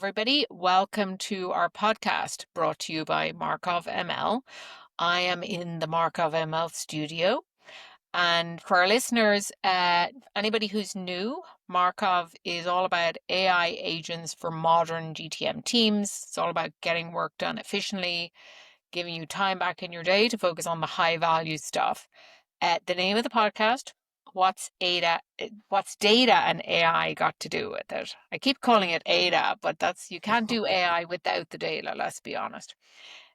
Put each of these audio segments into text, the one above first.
everybody. Welcome to our podcast brought to you by Markov ML. I am in the Markov ML studio. And for our listeners, anybody who's new, Markov is all about AI agents for modern GTM teams. It's all about getting work done efficiently, giving you time back in your day to focus on the high value stuff. The name of the podcast, what's data and AI got to do with it? I keep calling it ADA, but you can't do AI without the data, let's be honest.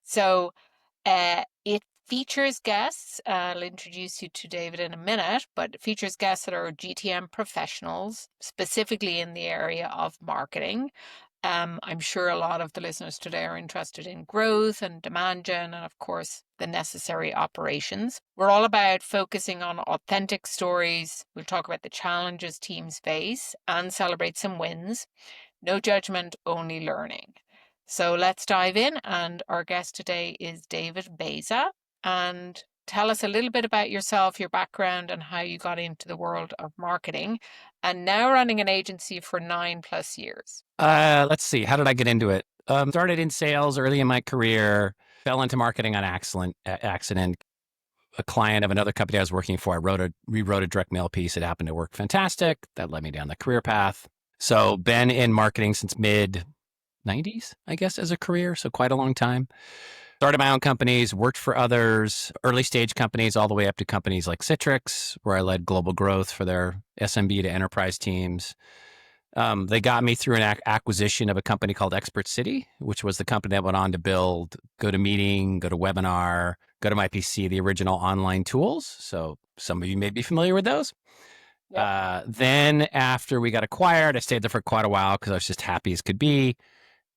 So it features guests. I'll introduce you to David in a minute, but it features guests that are GTM professionals, specifically in the area of marketing. I'm sure a lot of the listeners today are interested in growth and demand gen, and of course, the necessary operations. We're all about focusing on authentic stories. We'll talk about the challenges teams face and celebrate some wins. No judgment, only learning. So let's dive in. And our guest today is David Baeza. And tell us a little bit about yourself, your background, and how you got into the world of marketing, and now running an agency for 9+ years. Let's see. How did I get into it? Started in sales early in my career, fell into marketing on accident. A client of another company I was working for, I rewrote a direct mail piece. It happened to work fantastic. That led me down the career path. So been in marketing since mid-90s, I guess, as a career. So quite a long time. Started my own companies, worked for others, early stage companies, all the way up to companies like Citrix, where I led global growth for their SMB to enterprise teams. They got me through an acquisition of a company called Expert City, which was the company that went on to build GoToMeeting, GoToWebinar, GoToMyPC, the original online tools. So some of you may be familiar with those. Yep. Then after we got acquired, I stayed there for quite a while because I was just happy as could be.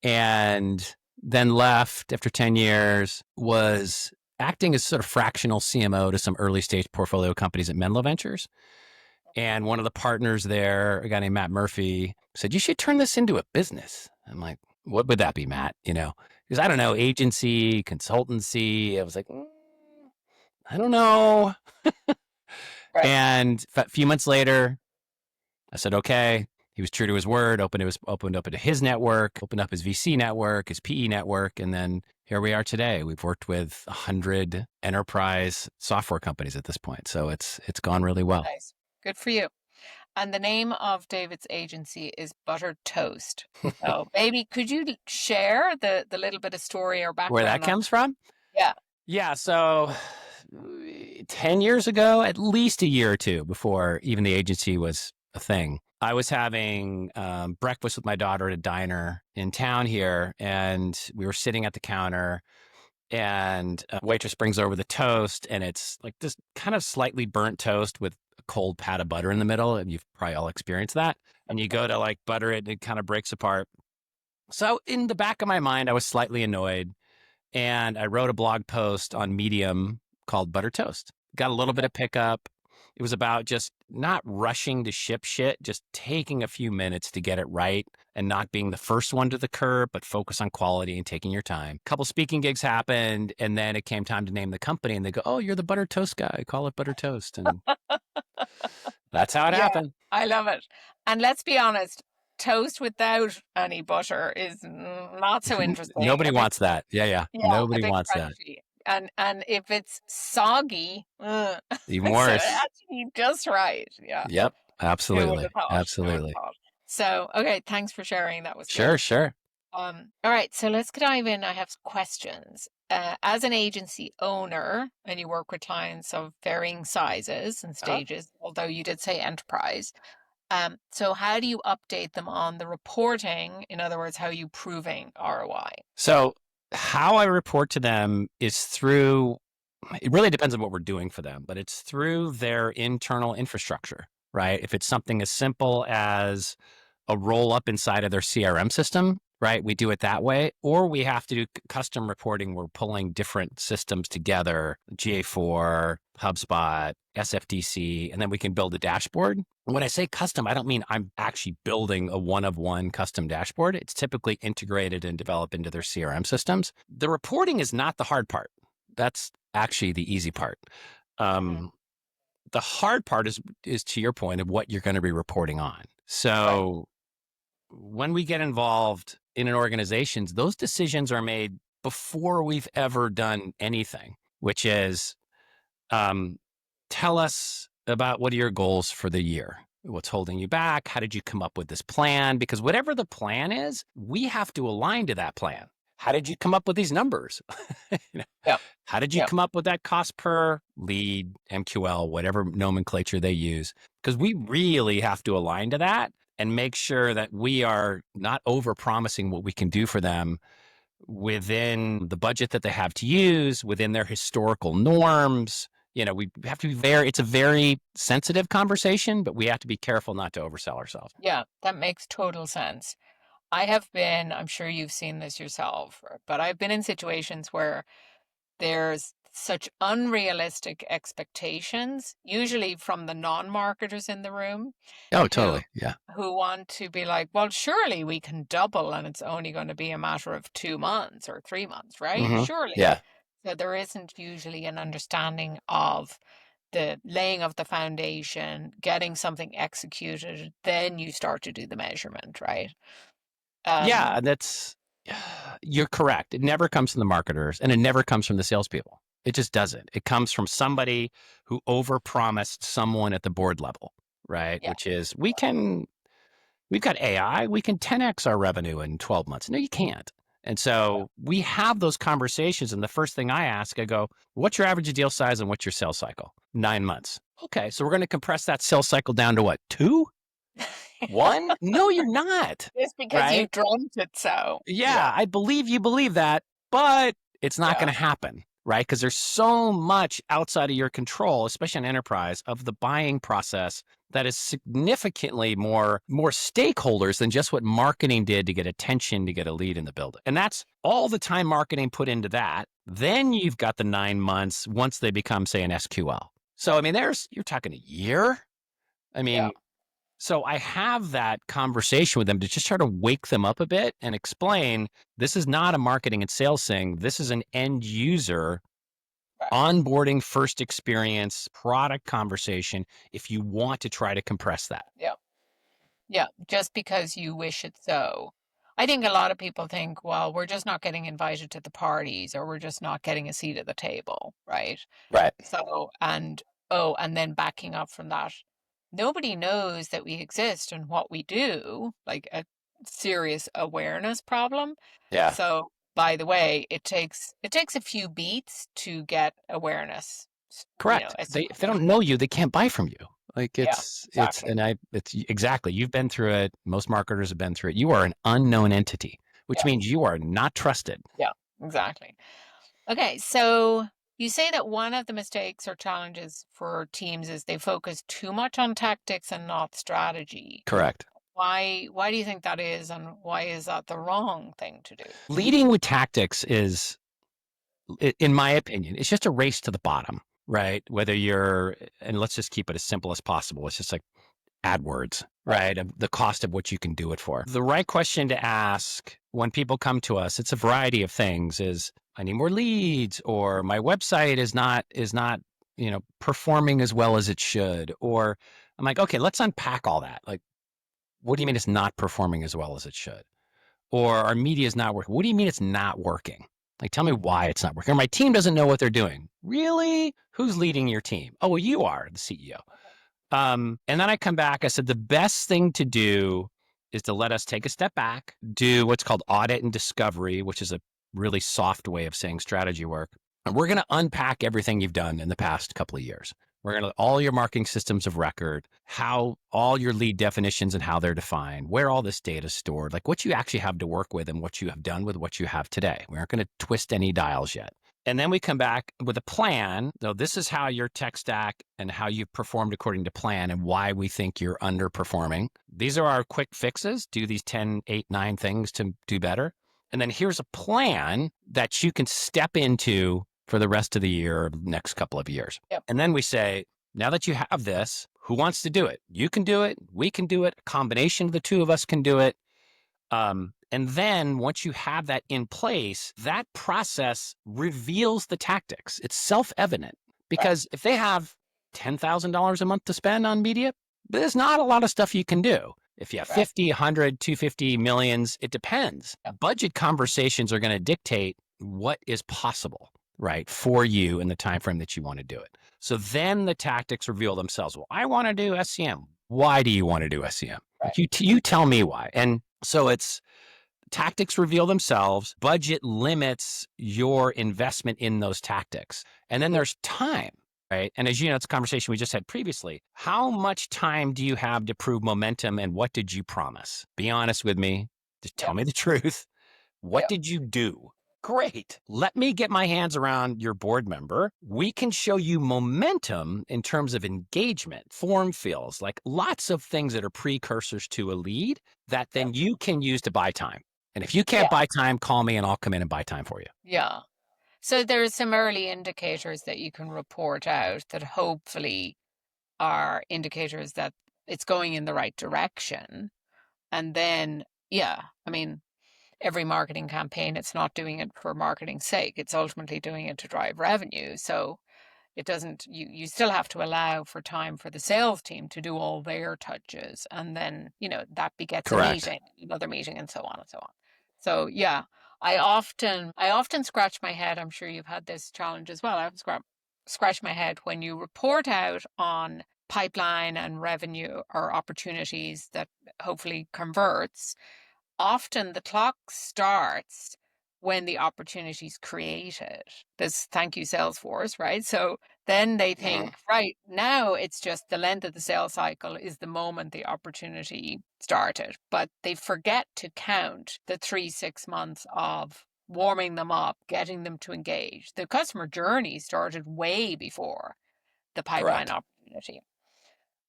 And then left after 10 years, was acting as sort of fractional CMO to some early stage portfolio companies at Menlo Ventures. And one of the partners there, a guy named Matt Murphy, said, "You should turn this into a business." I'm like, "What would that be, Matt?" Because I don't know, agency, consultancy. I was like, I don't know. Right. And a few months later, I said, okay. He was true to his word, opened up into his network, opened up his VC network, his PE network. And then here we are today. We've worked with 100 enterprise software companies at this point. So it's gone really well. Nice. Good for you. And the name of David's agency is Buttered Toast. So maybe could you share the little bit of story or background? Where that comes from? Yeah. Yeah. So 10 years ago, at least a year or two before even the agency was a thing, I was having breakfast with my daughter at a diner in town here, and we were sitting at the counter, and a waitress brings over the toast, and it's like this kind of slightly burnt toast with a cold pat of butter in the middle, and you've probably all experienced that. And you go to like butter it, and it kind of breaks apart. So in the back of my mind, I was slightly annoyed, and I wrote a blog post on Medium called Butter Toast. Got a little bit of pickup. It was about just not rushing to ship shit, just taking a few minutes to get it right and not being the first one to the curb, but focus on quality and taking your time. A couple speaking gigs happened, and then it came time to name the company, and they go, "Oh, you're the Butter Toast guy. Call it Butter Toast." And that's how it happened. I love it. And let's be honest, toast without any butter is not so interesting. Nobody wants that. Yeah. Nobody wants that. And if it's soggy, even worse. So it has to be just right. Yeah. Yep. Absolutely. Absolutely. So, okay. Thanks for sharing. That was sure. good. Sure. All right. So let's dive in. I have questions. As an agency owner, and you work with clients of varying sizes and stages, although you did say enterprise. So how do you update them on the reporting? In other words, how are you proving ROI? So how I report to them is through, it really depends on what we're doing for them, but it's through their internal infrastructure, right? If it's something as simple as a roll up inside of their CRM system, right? We do it that way, or we have to do custom reporting. We're pulling different systems together, GA4, HubSpot, SFDC, and then we can build a dashboard. When I say custom, I don't mean I'm actually building a one-of-one custom dashboard. It's typically integrated and developed into their CRM systems. The reporting is not the hard part. That's actually the easy part. The hard part is to your point of what you're going to be reporting on. So when we get involved in an organization, those decisions are made before we've ever done anything, which is tell us about what are your goals for the year? What's holding you back? How did you come up with this plan? Because whatever the plan is, we have to align to that plan. How did you come up with these numbers? Yeah. How did you Yeah. come up with that cost per lead, MQL, whatever nomenclature they use? Because we really have to align to that and make sure that we are not over promising what we can do for them within the budget that they have to use, within their historical norms. We have to be it's a very sensitive conversation, but we have to be careful not to oversell ourselves. Yeah, that makes total sense. I'm sure you've seen this yourself, but I've been in situations where there's such unrealistic expectations, usually from the non-marketers in the room, Oh, who totally. Yeah. who want to be like, well, surely we can double and it's only going to be a matter of 2 months or 3 months, right? Mm-hmm. Surely. Yeah. So there isn't usually an understanding of the laying of the foundation, getting something executed, then you start to do the measurement, right? Yeah. Um, You're correct. It never comes from the marketers and it never comes from the salespeople. It just doesn't. It comes from somebody who overpromised someone at the board level, right? yeah, Which is, we've got AI, we can 10x our revenue in 12 months. No, you can't. And so we have those conversations. And the first thing I ask, I go, what's your average deal size and what's your sales cycle? 9 months. Okay. So we're going to compress that sales cycle down to what? 2? 1? No, you're not. just because you Right. dreamt it so. Yeah. Yeah, I believe you believe that, but it's not going yeah, to happen. Right. Because there's so much outside of your control, especially in enterprise, of the buying process that is significantly more stakeholders than just what marketing did to get attention, to get a lead in the building. And that's all the time marketing put into that. Then you've got the 9 months once they become, say, an SQL. So, I mean, you're talking a year. I yeah, mean, so I have that conversation with them to just try to wake them up a bit and explain this is not a marketing and sales thing. This is an end user right. onboarding, first experience, product conversation, if you want to try to compress that. Yeah, yeah, just because you wish it so. I think a lot of people think, well, we're just not getting invited to the parties or we're just not getting a seat at the table, right? Right. So, and then backing up from that, nobody knows that we exist and what we do, like a serious awareness problem. Yeah. So, by the way, it takes a few beats to get awareness. Correct. If they Yeah, don't know you, they can't buy from you. Like yeah, exactly. it's exactly, you've been through it. Most marketers have been through it. You are an unknown entity, which Yeah, means you are not trusted. yeah, exactly. Okay, so you say that one of the mistakes or challenges for teams is they focus too much on tactics and not strategy. Correct. Why do you think that is, and why is that the wrong thing to do? Leading with tactics is, in my opinion, it's just a race to the bottom, right? And let's just keep it as simple as possible. It's just like AdWords, Right. right? Of the cost of what you can do it for. The right question to ask when people come to us, it's a variety of things, is I need more leads, or my website is not, performing as well as it should. Or I'm like, okay, let's unpack all that. Like, what do you mean it's not performing as well as it should? Or our media is not working. What do you mean it's not working? Like, tell me why it's not working. Or my team doesn't know what they're doing. Really? Who's leading your team? Oh, well, you are the CEO. And then I come back. I said, the best thing to do is to let us take a step back, do what's called audit and discovery, which is a really soft way of saying strategy work. And we're going to unpack everything you've done in the past couple of years. We're going to all your marketing systems of record, how all your lead definitions and how they're defined, where all this data is stored, like what you actually have to work with and what you have done with what you have today. We aren't going to twist any dials yet. And then we come back with a plan. So this is how your tech stack and how you've performed according to plan and why we think you're underperforming. These are our quick fixes. Do these 10, 8, 9 things to do better. And then here's a plan that you can step into for the rest of the year or next couple of years. Yep. And then we say, now that you have this, who wants to do it? You can do it. We can do it. A combination of the two of us can do it. And then once you have that in place, that process reveals the tactics. It's self-evident because if they have $10,000 a month to spend on media, there's not a lot of stuff you can do. If you have Right. 50, 100, 250 millions, it depends. Yep. Budget conversations are going to dictate what is possible, right, for you in the time frame that you want to do it. So then the tactics reveal themselves. Well, I want to do SEM. Why do you want to do SEM? Right. Like you tell me why. And so it's tactics reveal themselves, budget limits your investment in those tactics. And then there's time, right? And as you know, it's a conversation we just had previously. How much time do you have to prove momentum and what did you promise? Be honest with me. Just tell Yep. me the truth. What Yep. did you do? Great. Let me get my hands around your board member. We can show you momentum in terms of engagement, form fills, like lots of things that are precursors to a lead that then Yep. you can use to buy time. And if you can't Yeah. buy time, call me and I'll come in and buy time for you. Yeah. So there's some early indicators that you can report out that hopefully are indicators that it's going in the right direction. And then, yeah, I mean, every marketing campaign, it's not doing it for marketing's sake. It's ultimately doing it to drive revenue. So it doesn't, you still have to allow for time for the sales team to do all their touches. And then, that begets a Correct. meeting, another meeting, and so on and so on. So yeah, I often scratch my head. I'm sure you've had this challenge as well. I often scratch my head when you report out on pipeline and revenue or opportunities that hopefully converts. Often the clock starts when the opportunity is created. This thank you Salesforce, right? So then they think, right, now it's just the length of the sales cycle is the moment the opportunity started. But they forget to count the 3-6 months of warming them up, getting them to engage. The customer journey started way before the pipeline Correct. opportunity.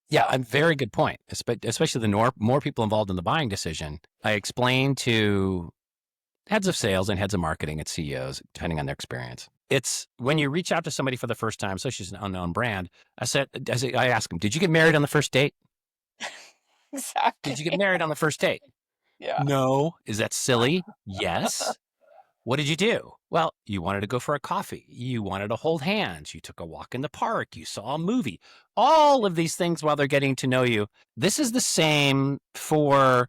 Yeah, So a very good point. Especially the more people involved in the buying decision. I explained to heads of sales and heads of marketing and CEOs, depending on their experience. It's when you reach out to somebody for the first time, especially as an unknown brand. I ask them, did you get married on the first date? Did you get exactly. married on the first date? Yeah. No. Is that silly? Yes. What did you do? Well, you wanted to go for a coffee. You wanted to hold hands. You took a walk in the park. You saw a movie. All of these things while they're getting to know you. This is the same for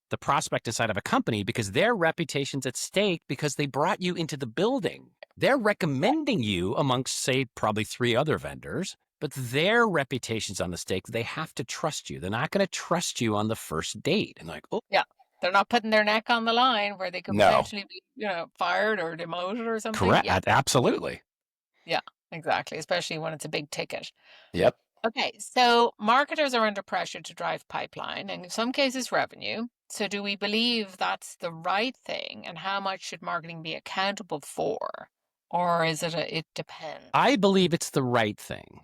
the prospect inside of a company because their reputation's at stake because they brought you into the building. They're recommending you amongst, say, probably 3 other vendors, but their reputation's on the stake. They have to trust you. They're not going to trust you on the first date. And like, oh, Yeah. They're not putting their neck on the line where they could no. potentially be, fired or demoted or something. Correct. Yeah. Absolutely. Yeah, exactly. Especially when it's a big ticket. Yep. Okay. So marketers are under pressure to drive pipeline and in some cases revenue. So do we believe that's the right thing? And how much should marketing be accountable for? Or is it depends? I believe it's the right thing.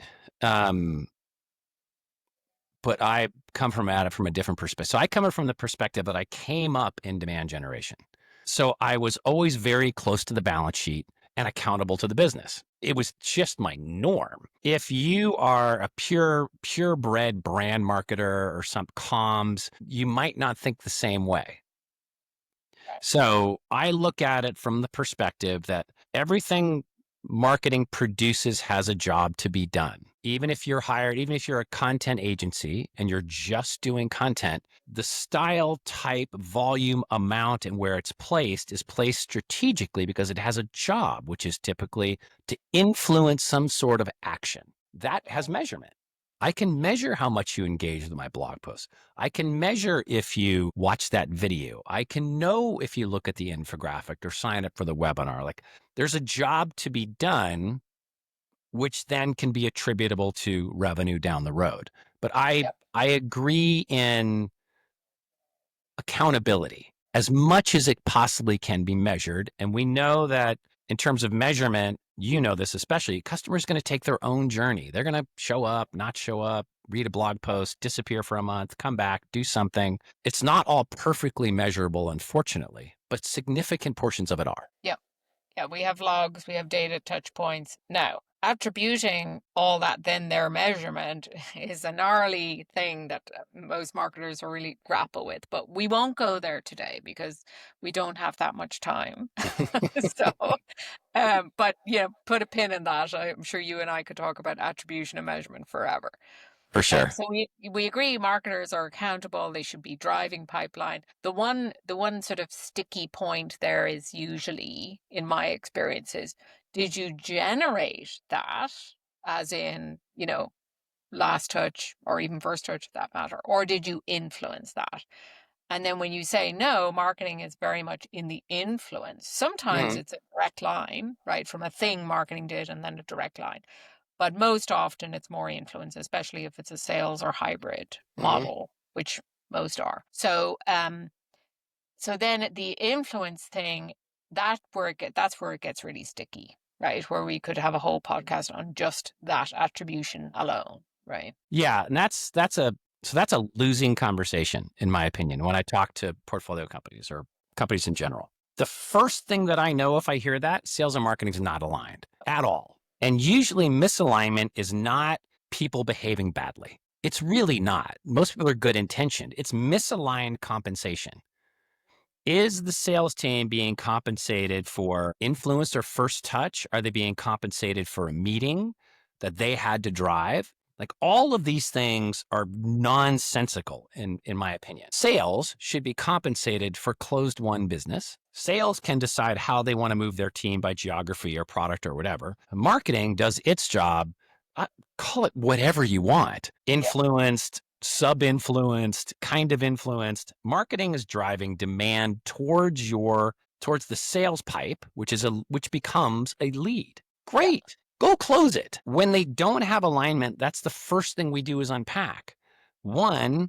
But I come at it from a different perspective. So I come from the perspective that I came up in demand generation. So I was always very close to the balance sheet and accountable to the business. It was just my norm. If you are a purebred brand marketer or some comms, you might not think the same way. Right. So I look at it from the perspective that everything marketing produces has a job to be done. Even if you're hired, even if you're a content agency and you're just doing content, the style, type, volume, amount, and where it's placed is placed strategically because it has a job, which is typically to influence some sort of action. That has measurement. I can measure how much you engage with my blog post. I can measure if you watch that video. I can know if you look at the infographic or sign up for the webinar. Like there's a job to be done, which then can be attributable to revenue down the road. But I Yep. agree in accountability as much as it possibly can be measured. And we know that in terms of measurement, you know this especially, customers going to take their own journey. They're going to show up, not show up, read a blog post, disappear for a month, come back, do something. It's not all perfectly measurable, unfortunately, but significant portions of it are. Yep. Yeah, we have logs, we have data touch points. Now, attributing all that, then their measurement is a gnarly thing that most marketers are really grapple with. But we won't go there today because we don't have that much time. So, but put a pin in that. I'm sure you and I could talk about attribution and measurement forever. For sure. So we agree marketers are accountable, they should be driving pipeline. The one sort of sticky point there is usually, in my experiences, did you generate that, as in, last touch or even first touch for that matter, or did you influence that? And then when you say no, marketing is very much in the influence. Sometimes Hmm. it's a direct line, right, from a thing marketing did and then a direct line. But most often it's more influence, especially if it's a sales or hybrid Hmm. model, which most are. So then the influence thing, that's where it gets really sticky, right? Where we could have a whole podcast on just that attribution alone, right? Yeah, and that's a losing conversation, in my opinion, when I talk to portfolio companies or companies in general. The first thing that I know if I hear that, sales and marketing is not aligned at all. And usually misalignment is not people behaving badly. It's really not. Most people are good intentioned. It's misaligned compensation. Is the sales team being compensated for influence or first touch? Are they being compensated for a meeting that they had to drive? Like all of these things are nonsensical in my opinion. Sales should be compensated for closed won business. Sales can decide how they want to move their team by geography or product or whatever. Marketing does its job. uh, Call it whatever you want. Yeah. Influenced, sub-influenced, kind of influenced. Marketing is driving demand towards the sales pipe, which becomes a lead. Yeah. Great. Go close it. When they don't have alignment, that's the first thing we do is unpack. One,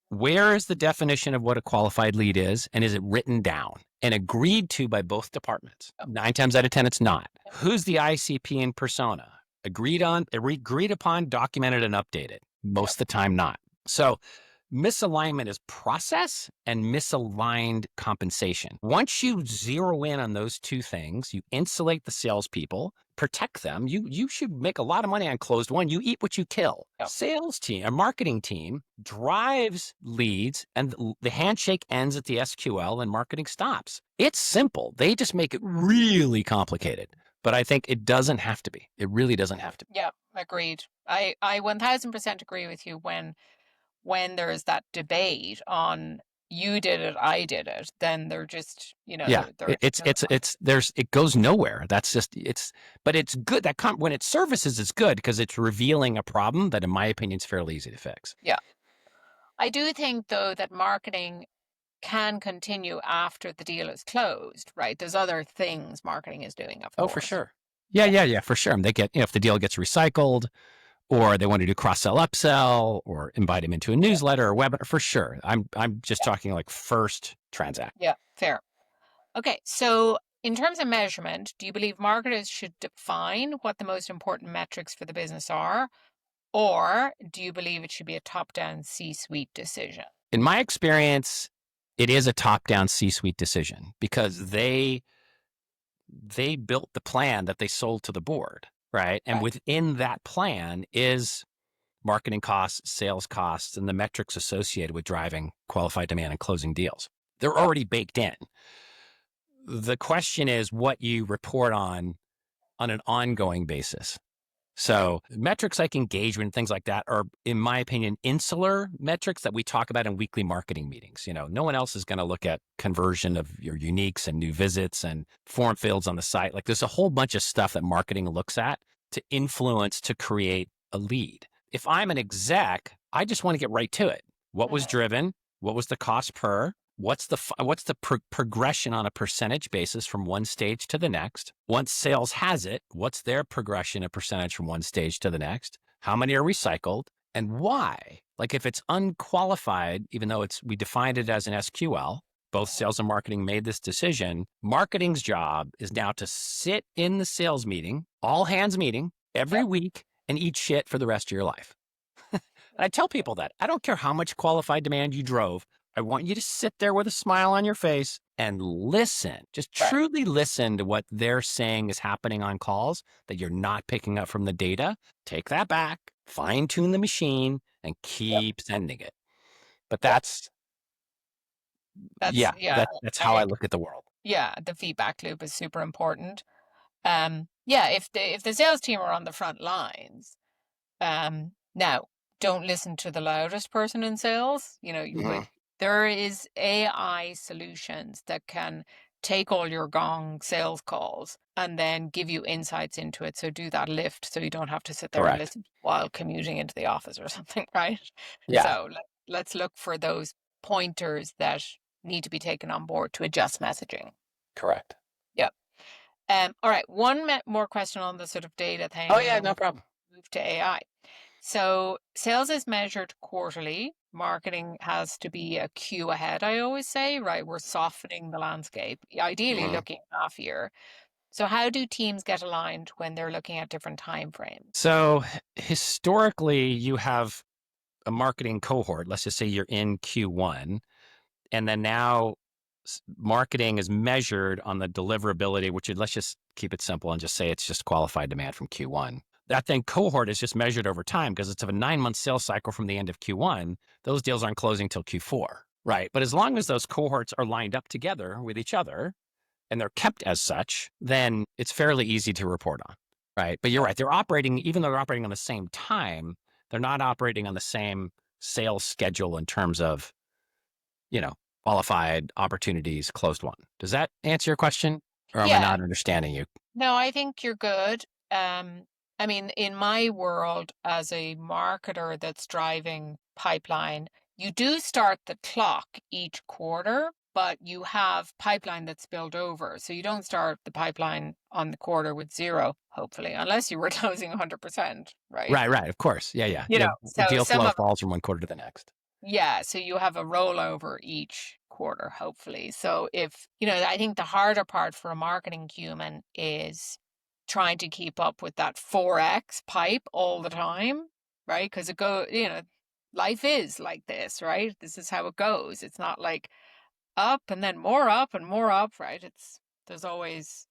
where is the definition of what a qualified lead is, and is it written down and agreed to by both departments? 9 times out of 10, it's not. Who's the ICP and persona? Agreed upon, documented, and updated. Most of the time, not. So misalignment is process and misaligned compensation. Once you zero in on those two things, you insulate the salespeople, protect them. You should make a lot of money on closed won. You eat what you kill. Yeah. Sales team, a marketing team drives leads, and the handshake ends at the SQL and marketing stops. It's simple. They just make it really complicated. But I think it doesn't have to be. It really doesn't have to be. Yeah, agreed. I 1000% agree with you when there's that debate on you did it, I did it, then they're just, Yeah, they're it goes nowhere. That's just but it's good that when it surfaces, it's good because it's revealing a problem that, in my opinion, is fairly easy to fix. yeah. I do think though that marketing can continue after the deal is closed, right? There's other things marketing is doing, of Oh, for course. sure. Yeah, Yeah. yeah, yeah, for sure. And they get, if the deal gets recycled, or they want to do cross sell, upsell, or invite them into a Yeah. newsletter or webinar, for sure. I'm just talking like first transact. Yeah. Fair. Okay. So in terms of measurement, do you believe marketers should define what the most important metrics for the business are? Or do you believe it should be a top-down C-suite decision? In my experience, it is a top down C suite decision because they built the plan that they sold to the board, right? And Right. within that plan is marketing costs, sales costs, and the metrics associated with driving qualified demand and closing deals. They're Yeah. already baked in. The question is what you report on an ongoing basis. So metrics like engagement, things like that are, in my opinion, insular metrics that we talk about in weekly marketing meetings. No one else is going to look at conversion of your uniques and new visits and form fields on the site. Like there's a whole bunch of stuff that marketing looks at to influence to create a lead. If I'm an exec, I just want to get right to it. What was Mhm. driven? What was the cost per? What's the progression on a percentage basis from one stage to the next? Once sales has it, what's their progression of percentage from one stage to the next? How many are recycled and why? Like if it's unqualified, even though we defined it as an SQL, both sales and marketing made this decision. Marketing's job is now to sit in the sales meeting, all hands meeting every Yep. week, and eat shit for the rest of your life. And I tell people that I don't care how much qualified demand you drove. I want you to sit there with a smile on your face and listen. Just Right. truly listen to what they're saying is happening on calls that you're not picking up from the data. Take that back, fine tune the machine, and Yep. keep sending it. But Yeah. yeah, Yeah. that's how I I, look at the world. yeah. The feedback loop is super important. Yeah. If the sales team are on the front lines, now don't listen to the loudest person in sales. Mhm. There is AI solutions that can take all your gong sales calls and then give you insights into it. So do that lift so you don't have to sit there and Correct. listen while commuting into the office or something, right? Yeah, So let's look for those pointers that need to be taken on board to adjust messaging. correct. Yeah. All right. One more question on the sort of data Oh, thing, and yeah, then no we'll problem. move to AI. So sales is measured quarterly. Marketing has to be a queue ahead, I always say, right? We're softening the landscape, ideally Mhm. looking at half year. So how do teams get aligned when they're looking at different time frames? So historically, you have a marketing cohort. Let's just say you're in Q1, and then now marketing is measured on the deliverability, which is, let's just keep it simple and just say it's just qualified demand from Q1. That then cohort is just measured over time because it's of a 9-month sales cycle from the end of Q1. Those deals aren't closing till Q4, right? But as long as those cohorts are lined up together with each other and they're kept as such, then it's fairly easy to report on, right? But you're right. They're operating, even though they're operating on the same time, they're not operating on the same sales schedule in terms of, qualified opportunities, closed one. Does that answer your question? Or am I Yeah, not understanding you? no, I think you're good. I mean, in my world, as a marketer that's driving pipeline, you do start the clock each quarter, but you have pipeline that's spilled over. So you don't start the pipeline on the quarter with zero, hopefully, unless you were closing 100%, right? Right, right. Of course. Yeah, yeah. So Deal some flow of falls from one quarter to the next. Yeah, so you have a rollover each quarter, hopefully. So I think the harder part for a marketing human is trying to keep up with that 4x pipe all the time, right? Because life is like this, right? This is how it goes. It's not like up and then more up, right? There's always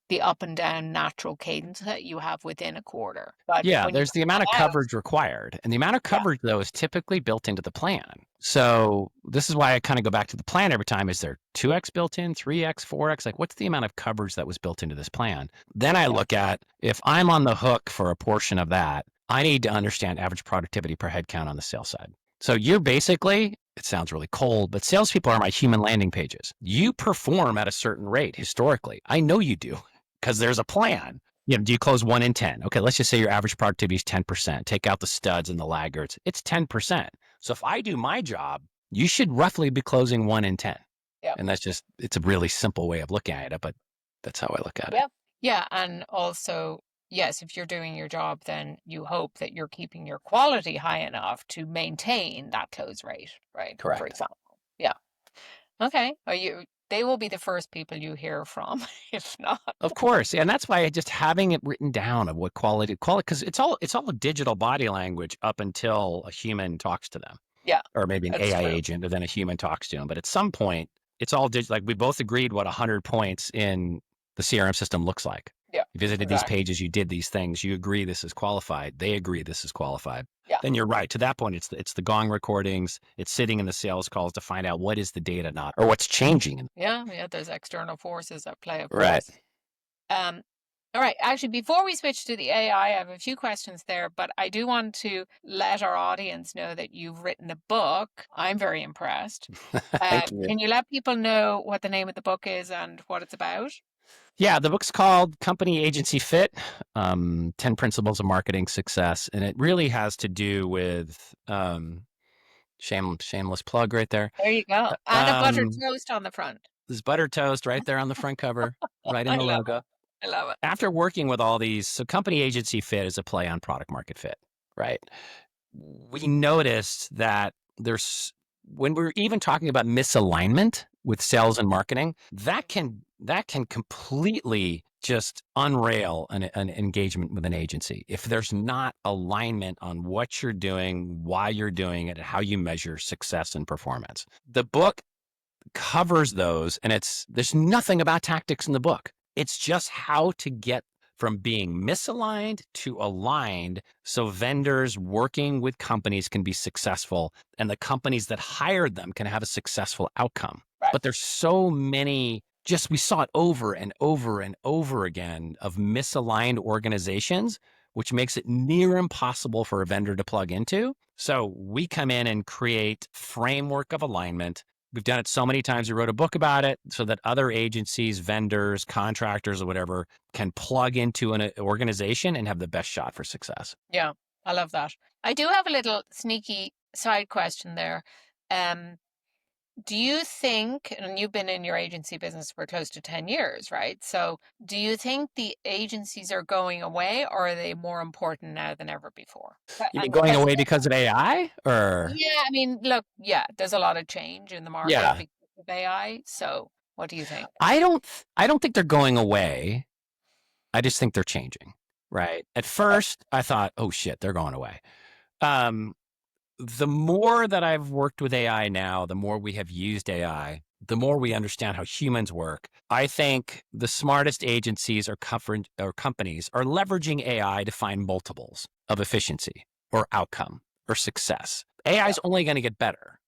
the up and down natural cadence that you have within a quarter. But Yeah, when you there's the amount of plan out, coverage required. And the amount of yeah, coverage, though, is typically built into the plan. So this is why I kind of go back to the plan every time. Is there 2x built in, 3x, 4x? Like, what's the amount of coverage that was built into this plan? Then I yeah, look at if I'm on the hook for a portion of that, I need to understand average productivity per head count on the sales side. So you're basically, it sounds really cold, but salespeople are my human landing pages. You perform at a certain rate historically. I know you do because there's a plan. Do you close 1 in 10? Okay, let's just say your average productivity is 10%. Take out the studs and the laggards. It's 10%. So if I do my job, you should roughly be closing 1 in 10. yeah. And it's a really simple way of looking at it, but that's how I look at it. Yeah. Yeah. And also, yes, if you're doing your job, then you hope that you're keeping your quality high enough to maintain that close rate, right? For Correct. example. Yeah. Okay. They will be the first people you hear from, if not. Of course. And that's why just having it written down of what quality, because it's all a digital body language up until a human talks to them, Yeah, or maybe an that's AI true. agent, and then a human talks to them. But at some point, it's all digital. Like we both agreed what 100 points in the CRM system looks like. Yeah, You visited these exactly. pages, you did these things, you agree this is qualified, they agree this is qualified. Yeah. Then you're right. To that point, it's the gong recordings, it's sitting in the sales calls to find out what is the data not, or what's changing. Yeah. Yeah. There's external forces at play, of Right. course. Um, all right. Actually, before we switch to the AI, I have a few questions there, but I do want to let our audience know that you've written a book. I'm very impressed. Thank you. Can you let people know what the name of the book is and what it's about? Yeah, the book's called Company Agency Fit, 10 Principles of Marketing Success. And it really has to do with shameless plug right there. There you go. And a buttered Um, toast on the front. this butter toast right there on the front cover, right in I the love it. logo. I love it. After working with all these, so company agency fit is a play on product market fit, right? We noticed that when we're even talking about misalignment with sales and marketing, that can completely just unrail an engagement with an agency if there's not alignment on what you're doing, why you're doing it, and how you measure success and performance. The book covers those, and there's nothing about tactics in the book. It's just how to get from being misaligned to aligned so vendors working with companies can be successful and the companies that hired them can have a successful outcome. Right. But there's so many, just we saw it over and over and over again of misaligned organizations which makes it near impossible for a vendor to plug into. So we come in and create framework of alignment. We've done it so many times. We wrote a book about it so that other agencies, vendors, contractors, or whatever can plug into an organization and have the best shot for success. Yeah, I love that. I do have a little sneaky side question there. Do you think, and you've been in your agency business for close to 10 years, right? So do you think the agencies are going away, or are they more important now than ever before? You mean And going away because of AI or? yeah, I mean, look, yeah, there's a lot of change in the market Yeah. because of AI. So what do you think? I don't think they're going away. I just think they're changing, right? At first, I thought, oh shit, they're going away. The more that I've worked with AI now, the more we have used AI, the more we understand how humans work. I think the smartest agencies or companies are leveraging AI to find multiples of efficiency or outcome or success. AI is only going to get better,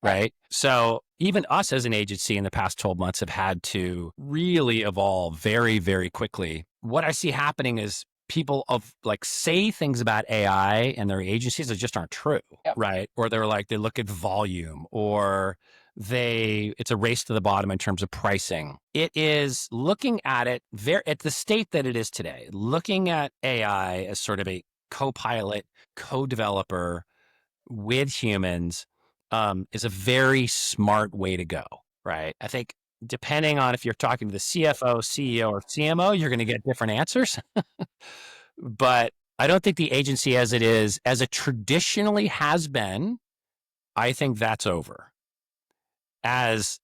right? So even us as an agency in the past 12 months have had to really evolve very, very quickly. What I see happening is people say things about AI and their agencies that just aren't true, right? Or they look at volume, or it's a race to the bottom in terms of pricing. It is looking at it at the state that it is today, looking at AI as sort of a co-pilot, co-developer with humans is a very smart way to go, right? I think depending on if you're talking to the CFO, CEO, or CMO, you're going to get different answers. But I don't think the agency as it traditionally has been, I think that's over. As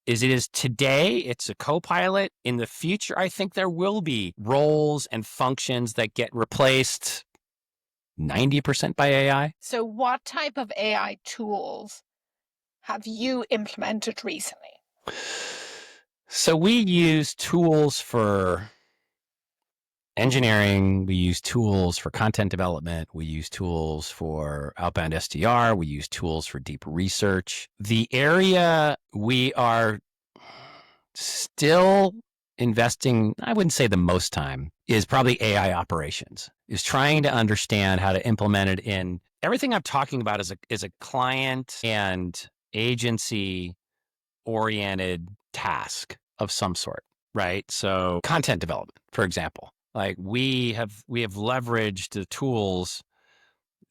it is today, it's a co-pilot. In the future, I think there will be roles and functions that get replaced 90% by AI. So what type of AI tools have you implemented recently? So we use tools for engineering, we use tools for content development, we use tools for outbound SDR, we use tools for deep research. The area we are still investing, I wouldn't say the most time, is probably AI operations, is trying to understand how to implement it in everything I'm talking about is a client and agency oriented task of some sort, right? So content development, for example, like we have leveraged the tools,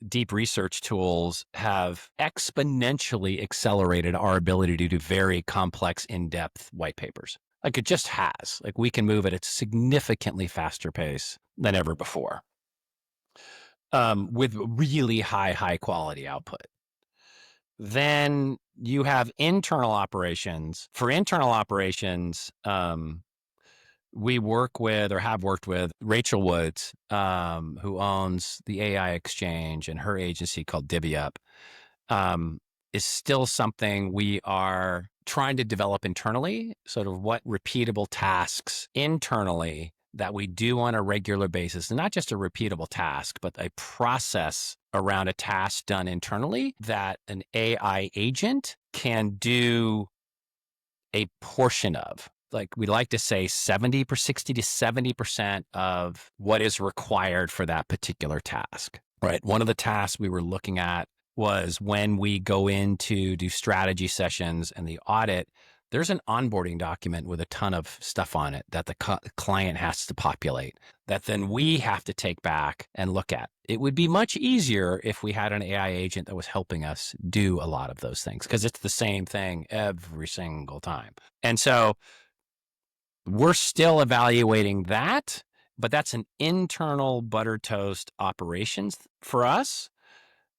deep research tools have exponentially accelerated our ability to do very complex, in-depth white papers. Like it just has. Like we can move at a significantly faster pace than ever before, with really high quality output. Then you have internal operations. For internal operations, we work with or have worked with Rachel Woods, who owns the AI Exchange, and her agency called Divvy Up, is still something we are trying to develop internally, sort of what repeatable tasks internally that we do on a regular basis, and not just a repeatable task, but a process around a task done internally that an AI agent can do a portion of. Like we like to say 60 to 70% of what is required for that particular task, right? One of the tasks we were looking at was when we go in to do strategy sessions and the audit, there's an onboarding document with a ton of stuff on it that the client has to populate that then we have to take back and look at. It would be much easier if we had an AI agent that was helping us do a lot of those things because it's the same thing every single time. And so we're still evaluating that, but that's an internal butter toast operations for us.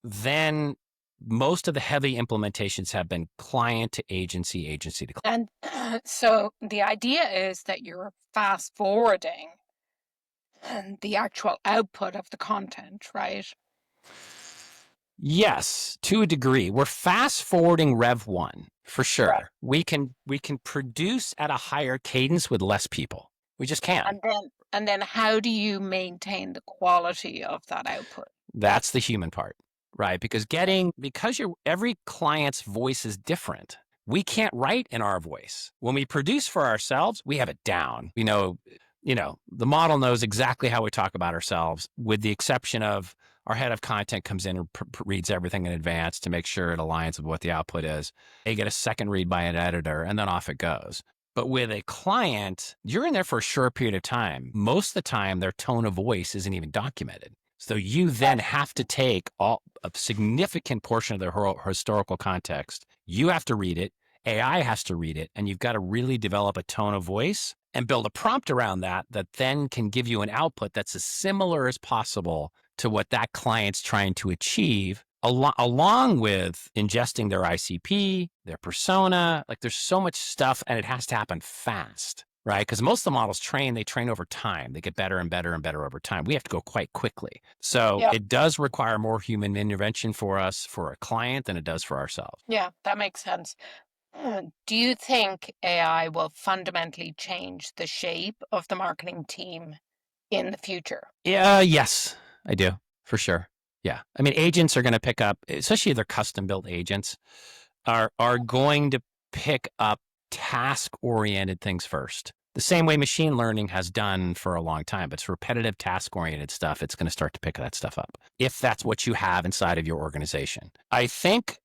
Then most of the heavy implementations have been client to agency, agency to client. And so the idea is that you're fast forwarding the actual output of the content, right? Yes, to a degree. We're fast forwarding Rev 1 for sure. Right. We can produce at a higher cadence with less people. We just can. And then how do you maintain the quality of that output? That's the human part, right? Because every client's voice is different. We can't write in our voice. When we produce for ourselves, we have it down. the model knows exactly how we talk about ourselves, with the exception of our head of content comes in and reads everything in advance to make sure it aligns with what the output is. They get a second read by an editor, and then off it goes. But with a client, you're in there for a short period of time. Most of the time, their tone of voice isn't even documented. So you then have to take a significant portion of their historical context. You have to read it. AI has to read it. And you've got to really develop a tone of voice and build a prompt around that then can give you an output that's as similar as possible to what that client's trying to achieve, along with ingesting their ICP, their persona. Like, there's so much stuff, and it has to happen fast, right? Because most of the models they train over time. They get better and better and better over time. We have to go quite quickly. So it does require more human intervention for us, for a client, than it does for ourselves. Yeah, that makes sense. Do you think AI will fundamentally change the shape of the marketing team in the future? Yeah, yes, I do, for sure. Yeah. I mean, agents are going to pick up, especially their custom built agents, are going to pick up task-oriented things first. The same way machine learning has done for a long time. It's repetitive task-oriented stuff. It's going to start to pick that stuff up, if that's what you have inside of your organization. I think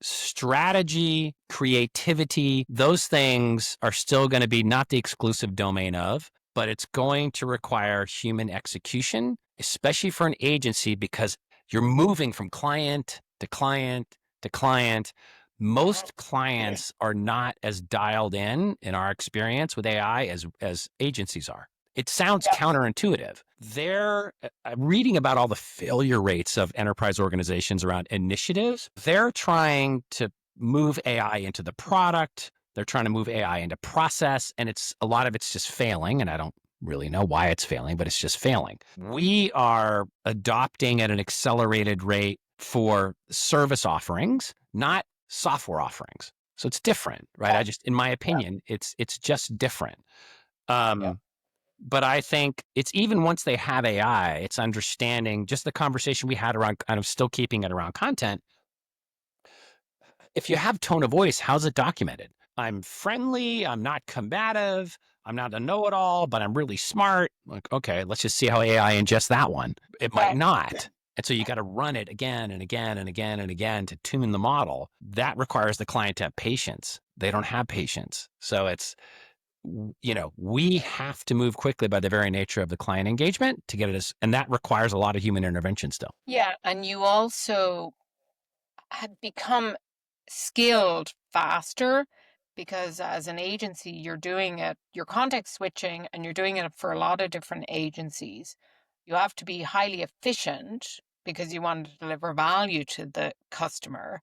strategy, creativity, those things are still going to be not the exclusive domain of, but it's going to require human execution, especially for an agency, because you're moving from client to client to client. Most clients are not as dialed in our experience with AI as agencies are. It sounds counterintuitive. They're reading about all the failure rates of enterprise organizations around initiatives. They're trying to move AI into the product. They're trying to move AI into process, and a lot of it's just failing. And I don't really know why it's failing, but it's just failing. We are adopting at an accelerated rate for service offerings, not software offerings. So it's different, right? In my opinion, it's just different. But I think it's, even once they have AI, it's understanding just the conversation we had around, and I'm still keeping it around content. If you have tone of voice, how's it documented? I'm friendly. I'm not combative. I'm not a know-it-all, but I'm really smart. Like, okay, let's just see how AI ingests that one. It might not. And so you got to run it again and again and again and again to tune the model. That requires the client to have patience. They don't have patience. So it's, we have to move quickly by the very nature of the client engagement to get it and that requires a lot of human intervention still. Yeah. And you also had become skilled faster, because as an agency, you're context switching, and you're doing it for a lot of different agencies. You have to be highly efficient because you want to deliver value to the customer.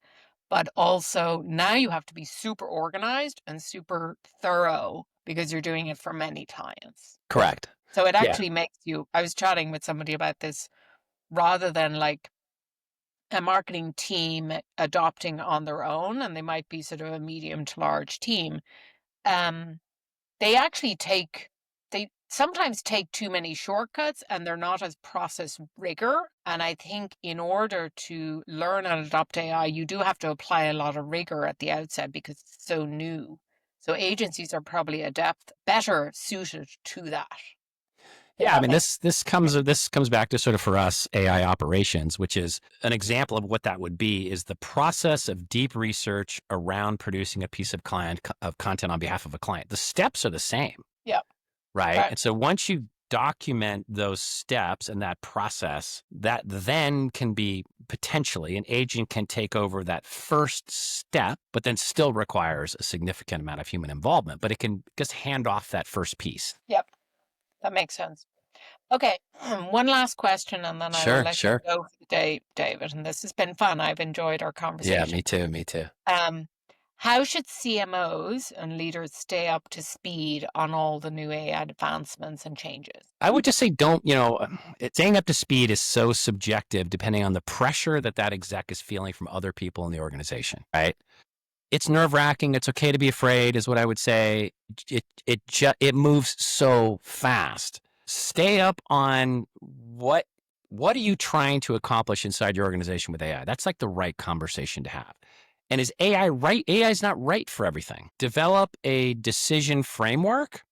But also now you have to be super organized and super thorough because you're doing it for many clients. Correct. So it actually makes you, I was chatting with somebody about this, rather than like a marketing team adopting on their own, and they might be sort of a medium to large team. They actually they sometimes take too many shortcuts, and they're not as process rigor. And I think in order to learn and adopt AI, you do have to apply a lot of rigor at the outset because it's so new. So agencies are probably better suited to that. Yeah, I mean, this comes back to sort of, for us, AI operations, which is an example of what that would be, is the process of deep research around producing a piece of content on behalf of a client. The steps are the same. Yeah. Right. And so once you document those steps and that process, that then can be potentially, an agent can take over that first step, but then still requires a significant amount of human involvement, but it can just hand off that first piece. Yep. That makes sense. Okay, one last question, and then I will let you go for the day, David. And this has been fun. I've enjoyed our conversation. Yeah, me too. How should CMOs and leaders stay up to speed on all the new AI advancements and changes? I would just say staying up to speed is so subjective depending on the pressure that exec is feeling from other people in the organization, right? It's nerve-wracking. It's okay to be afraid, is what I would say. It moves so fast. Stay up on what are you trying to accomplish inside your organization with AI? That's like the right conversation to have. And is AI right? AI is not right for everything. Develop a decision framework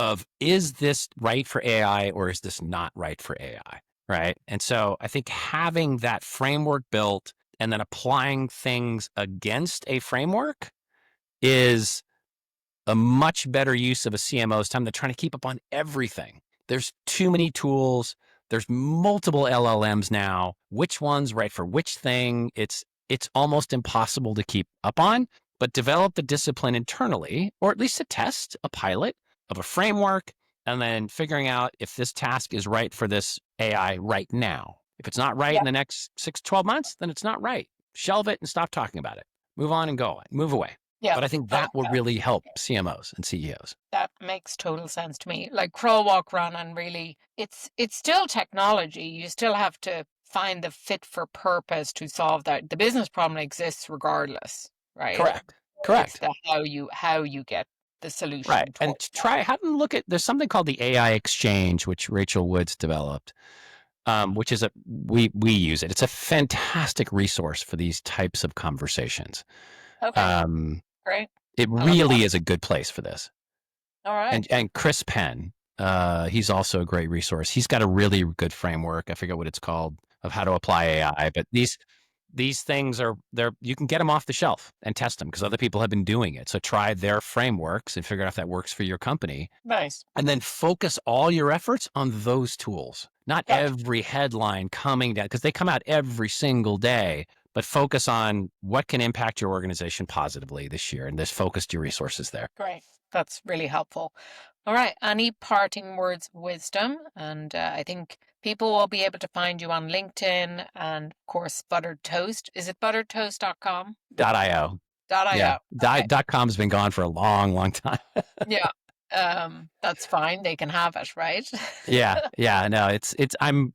of, is this right for AI or is this not right for AI? Right. And so I think having that framework built and then applying things against a framework is a much better use of a CMO's time than trying to keep up on everything. There's too many tools. There's multiple LLMs now. Which one's right for which thing? It's almost impossible to keep up on, but develop the discipline internally, or at least a test, a pilot of a framework, and then figuring out if this task is right for this AI right now. If it's not right Yeah. in the next 6 to 12 months, then it's not right. Shelve it and stop talking about it. Move on and go. Move away. Yeah. But I think that will really help CMOs and CEOs. That makes total sense to me. Like crawl, walk, run, and really, it's still technology. You still have to find the fit for purpose to solve that. The business problem exists regardless, right? Correct. It's Correct. the how you get the Right. solution And towards that. have them look at, there's something called the AI Exchange, which Rachel Woods developed, which is we use it. It's a fantastic resource for these types of conversations. Okay, great. It I'll have a look. really is a good place for this. All right. And Chris Penn, he's also a great resource. He's got a really good framework. I forget what it's called, of how to apply AI, but these things are there. You can get them off the shelf and test them because other people have been doing it. So try their frameworks and figure out if that works for your company, Nice. and then focus all your efforts on those tools, not Gotcha. every headline coming down, because they come out every single day, but focus on what can impact your organization positively this year, and just focus your resources there. Great. That's really helpful. All right. Any parting words of wisdom? And I think people will be able to find you on LinkedIn and, of course, Buttered Toast. Is it butteredtoast.com? .io. Yeah. .io. Okay. .com's been gone for a long, long time. Yeah. That's fine. They can have it, right? Yeah. No,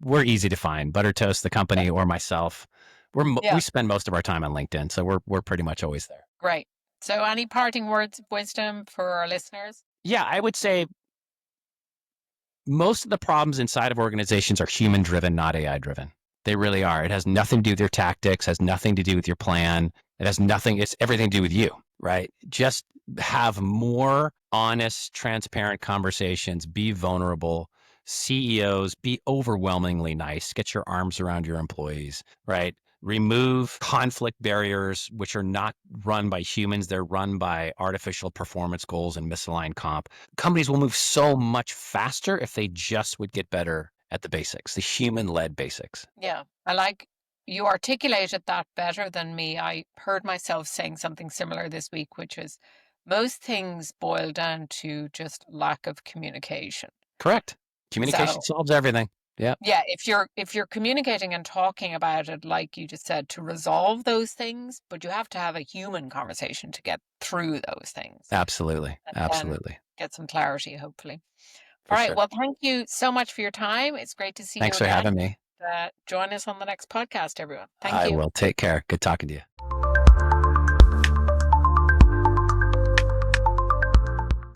we're easy to find. Butter Toast, the company, or myself. Yeah. We spend most of our time on LinkedIn, so we're pretty much always there. Great. So any parting words of wisdom for our listeners? Yeah, I would say most of the problems inside of organizations are human driven, not AI driven. They really are. It has nothing to do with your tactics, has nothing to do with your plan. It's everything to do with you, right? Just have more honest, transparent conversations, be vulnerable. CEOs, be overwhelmingly nice, get your arms around your employees, right? Remove conflict barriers, which are not run by humans. They're run by artificial performance goals and misaligned comp. Companies will move so much faster if they just would get better at the basics, the human-led basics. Yeah. I like you articulated that better than me. I heard myself saying something similar this week, which is most things boil down to just lack of communication. Correct. Communication So solves everything. Yeah, yeah, if you're communicating and talking about it, like you just said, to resolve those things, but you have to have a human conversation to get through those things absolutely. and then Absolutely. get some clarity, hopefully. For All right. sure. Well, thank you so much for your time. It's great to see you Thanks for again. having me. Join us on the next podcast, everyone. Thank I you. will. Take care. Good talking to you.